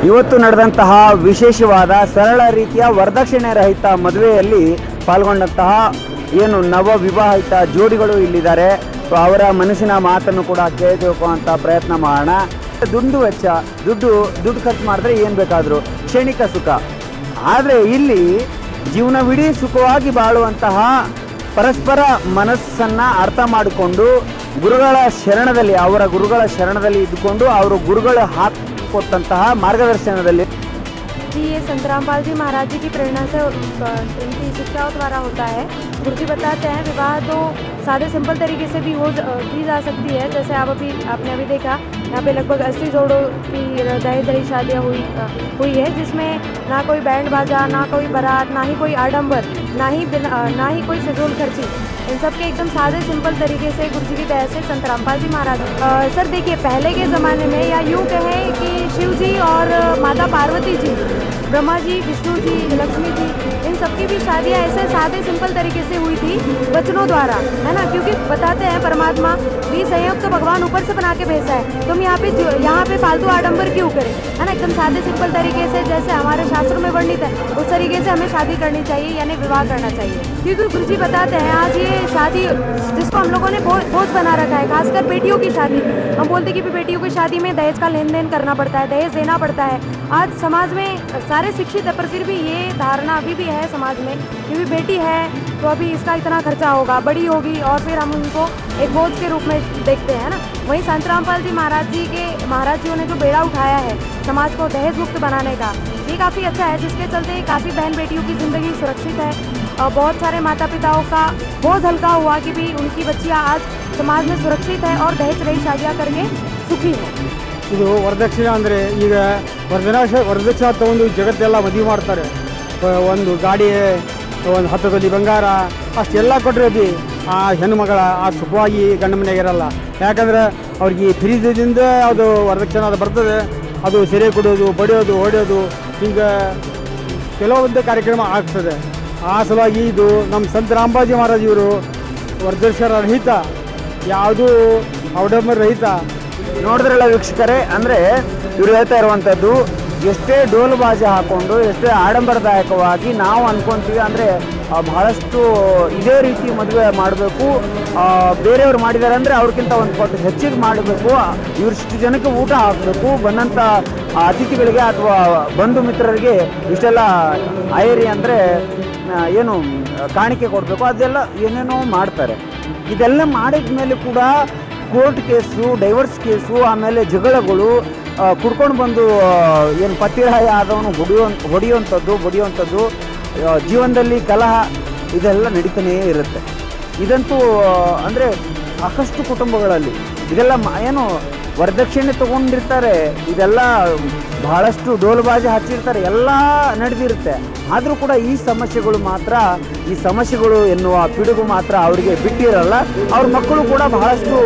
ಇವತ್ತು ನಡೆದಂತಹ ವಿಶೇಷವಾದ ಸರಳ ರೀತಿಯ ವರದಕ್ಷಿಣೆ ರಹಿತ ಮದುವೆಯಲ್ಲಿ ಪಾಲ್ಗೊಂಡಂತಹ ಏನು ನವ ವಿವಾಹಿತ ಜೋಡಿಗಳು ಇಲ್ಲಿದ್ದಾರೆ. ಅವರ ಮನಸ್ಸಿನ ಮಾತನ್ನು ಕೂಡ ಕೇಳಬೇಕು ಅಂತ ಪ್ರಯತ್ನ ಮಾಡೋಣ. ದುಡ್ಡು ಖರ್ಚು ಮಾಡಿದ್ರೆ ಏನು ಬೇಕಾದರೂ ಕ್ಷಣಿಕ ಸುಖ, ಆದರೆ ಇಲ್ಲಿ ಜೀವನವಿಡೀ ಸುಖವಾಗಿ ಬಾಳುವಂತಹ ಪರಸ್ಪರ ಮನಸ್ಸನ್ನು ಅರ್ಥ ಮಾಡಿಕೊಂಡು ಗುರುಗಳ ಶರಣದಲ್ಲಿ, ಅವರ ಗುರುಗಳ ಶರಣದಲ್ಲಿ ಇದ್ದುಕೊಂಡು ಅವರು ಗುರುಗಳು ಹಾಕಿಕೊಟ್ಟಂತಹ ಮಾರ್ಗದರ್ಶನದಲ್ಲಿ जी ये संत रामपाल जी महाराज जी की प्रेरणा से इनकी शिक्षाओं द्वारा होता है। गुरु जी बताते हैं विवाह तो सादे सिंपल तरीके से भी की जा सकती है। जैसे आपने अभी देखा यहाँ पे लगभग 80 जोड़ों की दहेज दहेज शादियाँ हुई है, जिसमें ना कोई बैंड बाजा, ना कोई बारात, ना ही कोई आडंबर, ना ही कोई फिजूल खर्ची। इन सब के एकदम सादे सिंपल तरीके से गुरु जी की दया से संत रामपाल जी महाराज सर देखिए पहले के ज़माने में या यूँ कहें कि शिव जी और माता पार्वती जी, ब्रह्मा जी, विष्णु जी, लक्ष्मी जी, इन सबकी भी शादियाँ ऐसे सादे सिंपल तरीके से हुई थी वचनों द्वारा, है ना। क्योंकि बताते हैं परमात्मा भी संयोग तो भगवान ऊपर से बना के भेजा है, तुम यहाँ पे फालतू आडंबर क्यों करें, है ना। एकदम सादे सिंपल तरीके से जैसे हमारे शास्त्रों में वर्णित है उस तरीके से हमें शादी करनी चाहिए, यानी विवाह करना चाहिए। क्योंकि गुरु जी बताते हैं आज ये शादी जिसको हम लोगों ने बोझ बना रखा है, खासकर बेटियों की शादी। हम बोलते कि बेटियों की शादी में दहेज का लेन देन करना पड़ता है, दहेज देना पड़ता है। आज समाज में सारे शिक्षित है, पर फिर भी ये धारणा अभी भी है समाज में, क्योंकि बेटी है तो अभी इसका इतना खर्चा होगा, बड़ी होगी और फिर हम उनको एक बोझ के रूप में देखते हैं ना। वहीं संत रामपाल जी महाराज जी ने जो बेड़ा उठाया है समाज को दहेज मुक्त बनाने का, ये काफ़ी अच्छा है, जिसके चलते काफ़ी बहन बेटियों की ज़िंदगी सुरक्षित है और बहुत सारे माता पिताओं का बोझ हल्का हुआ कि भी उनकी बच्चियाँ आज समाज में सुरक्षित है और दहेज रही शादियाँ करके सुखी है। ಇದು ವರದಕ್ಷಿಣೆ ಅಂದರೆ ಈಗ ವರದಕ್ಷಿಣೆ ತಗೊಂಡು ಜಗತ್ತೆಲ್ಲ ಮದುವೆ ಮಾಡ್ತಾರೆ. ಒಂದು ಗಾಡಿ, ಒಂದು 10 ತೊಲೆ ಬಂಗಾರ ಅಷ್ಟೆಲ್ಲ ಕೊಟ್ಟರೆ ಬಿ ಆ ಹೆಣ್ಣುಮಗಳ ಆ ಸುಖವಾಗಿ ಗಂಡ ಮನೆಗೆ ಇರಲ್ಲ. ಯಾಕಂದರೆ ಅವ್ರಿಗೆ ಫಿರಿದಿಂದ ಅದು ವರದಕ್ಷಿಣೆ ಅದು ಬರ್ತದೆ, ಅದು ಸೆರೆ ಕೊಡೋದು, ಬಡಿಯೋದು, ಹೊಡೆಯೋದು, ಹಿಂಗೆ ಕೆಲವೊಂದು ಕಾರ್ಯಕ್ರಮ ಆಗ್ತದೆ. ಆ ಸಲುವಾಗಿ ಇದು ನಮ್ಮ ಸಂತ ರಾಮಪಾಲ್ ಮಹಾರಾಜ್ ಇವರು ವರದಕ್ಷಿಣೆ ರಹಿತ, ಯಾವುದೂ ಔಡಂಬರ ರಹಿತ. ನೋಡಿದ್ರಲ್ಲ ವೀಕ್ಷಕರೇ, ಅಂದರೆ ಇವರು ಹೇಳ್ತಾ ಇರುವಂಥದ್ದು ಎಷ್ಟೇ ಡೋಲು ಬಾಜಿ ಹಾಕ್ಕೊಂಡು ಎಷ್ಟೇ ಆಡಂಬರದಾಯಕವಾಗಿ ನಾವು ಅಂದ್ಕೊತೀವಿ, ಅಂದರೆ ಬಹಳಷ್ಟು ಇದೇ ರೀತಿ ಮದುವೆ ಮಾಡಬೇಕು, ಬೇರೆಯವ್ರು ಮಾಡಿದ್ದಾರೆ ಅಂದರೆ ಅವ್ರಿಗಿಂತ ಒಂದು ಪಟ್ಟು ಹೆಚ್ಚಿಗೆ ಮಾಡಬೇಕು, ಇವರಿಷ್ಟು ಜನಕ್ಕೆ ಊಟ ಹಾಕಬೇಕು, ಬಂದಂಥ ಅತಿಥಿಗಳಿಗೆ ಅಥವಾ ಬಂಧು ಮಿತ್ರರಿಗೆ ಇಷ್ಟೆಲ್ಲ ಐರಿ ಅಂದರೆ ಏನು ಕಾಣಿಕೆ ಕೊಡಬೇಕು, ಅದೆಲ್ಲ ಏನೇನೋ ಮಾಡ್ತಾರೆ. ಇದೆಲ್ಲ ಮಾಡಿದ ಮೇಲೆ ಕೂಡ ಕೋರ್ಟ್ ಕೇಸು, ಡೈವರ್ಸ್ ಕೇಸು, ಆಮೇಲೆ ಜಗಳಗಳು, ಕುಡ್ಕೊಂಡು ಬಂದು ಏನು ಪತಿರಾಯ ಆದವನು ಹೊಡೆಯುವಂಥದ್ದು, ಜೀವನದಲ್ಲಿ ಕಲಹ, ಇದೆಲ್ಲ ನಡೀತಾನೇ ಇರುತ್ತೆ. ಇದಂತೂ ಅಂದರೆ ಸಾಕಷ್ಟು ಕುಟುಂಬಗಳಲ್ಲಿ ಇದೆಲ್ಲ ಏನು ವರದಕ್ಷಿಣೆ ತೊಗೊಂಡಿರ್ತಾರೆ, ಇದೆಲ್ಲ ಬಹಳಷ್ಟು ಡೋಲುಬಾಜಿ ಹಚ್ಚಿರ್ತಾರೆ, ಎಲ್ಲ ನಡೆದಿರುತ್ತೆ. ಆದರೂ ಕೂಡ ಈ ಸಮಸ್ಯೆಗಳು ಎನ್ನುವ ಪಿಡುಗು ಮಾತ್ರ ಅವರಿಗೆ ಬಿಟ್ಟಿರಲ್ಲ. ಅವ್ರ ಮಕ್ಕಳು ಕೂಡ ಬಹಳಷ್ಟು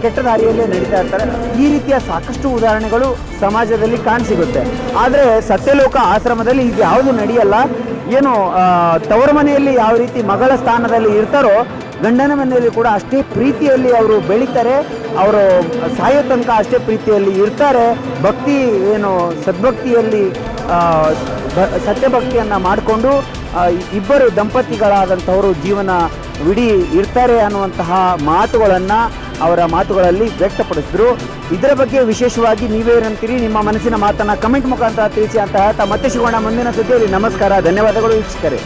ಕೆಟ್ಟ ದಾರಿಯಲ್ಲೇ ನಡೀತಾ ಇರ್ತಾರೆ. ಈ ರೀತಿಯ ಸಾಕಷ್ಟು ಉದಾಹರಣೆಗಳು ಸಮಾಜದಲ್ಲಿ ಕಾಣಸಿಗುತ್ತೆ. ಆದರೆ ಸತ್ಯಲೋಕ ಆಶ್ರಮದಲ್ಲಿ ಇದು ಯಾವುದು ನಡೆಯಲ್ಲ. ಏನು ತವರ ಮನೆಯಲ್ಲಿ ಯಾವ ರೀತಿ ಮಗಳ ಸ್ಥಾನದಲ್ಲಿ ಇರ್ತಾರೋ, ಗಂಡನ ಮನೆಯಲ್ಲಿ ಕೂಡ ಅಷ್ಟೇ ಪ್ರೀತಿಯಲ್ಲಿ ಅವರು ಬೆಳೀತಾರೆ, ಅವರು ಸಾಯೋ ತನಕ ಅಷ್ಟೇ ಪ್ರೀತಿಯಲ್ಲಿ ಇರ್ತಾರೆ. ಭಕ್ತಿ ಏನು ಸದ್ಭಕ್ತಿಯಲ್ಲಿ ಸತ್ಯಭಕ್ತಿಯನ್ನು ಮಾಡಿಕೊಂಡು ಇಬ್ಬರು ದಂಪತಿಗಳಾದಂಥವರು ಜೀವನವಿಡೀ ಇರ್ತಾರೆ ಅನ್ನುವಂತಹ ಮಾತುಗಳನ್ನು ಅವರ ಮಾತುಗಳಲ್ಲಿ ವ್ಯಕ್ತಪಡಿಸಿದ್ರು. ಇದರ ಬಗ್ಗೆ ವಿಶೇಷವಾಗಿ ನೀವೇನಂತೀರಿ, ನಿಮ್ಮ ಮನಸ್ಸಿನ ಮಾತನ್ನು ಕಮೆಂಟ್ ಮುಖಾಂತರ ತಿಳಿಸಿ ಅಂತ ಹೇಳ್ತಾ ಮತ್ತೆ ಸಿಗೋಣ ಮುಂದಿನ ಸುದ್ದಿಯಲ್ಲಿ. ನಮಸ್ಕಾರ, ಧನ್ಯವಾದಗಳು ವೀಕ್ಷಕರೇ.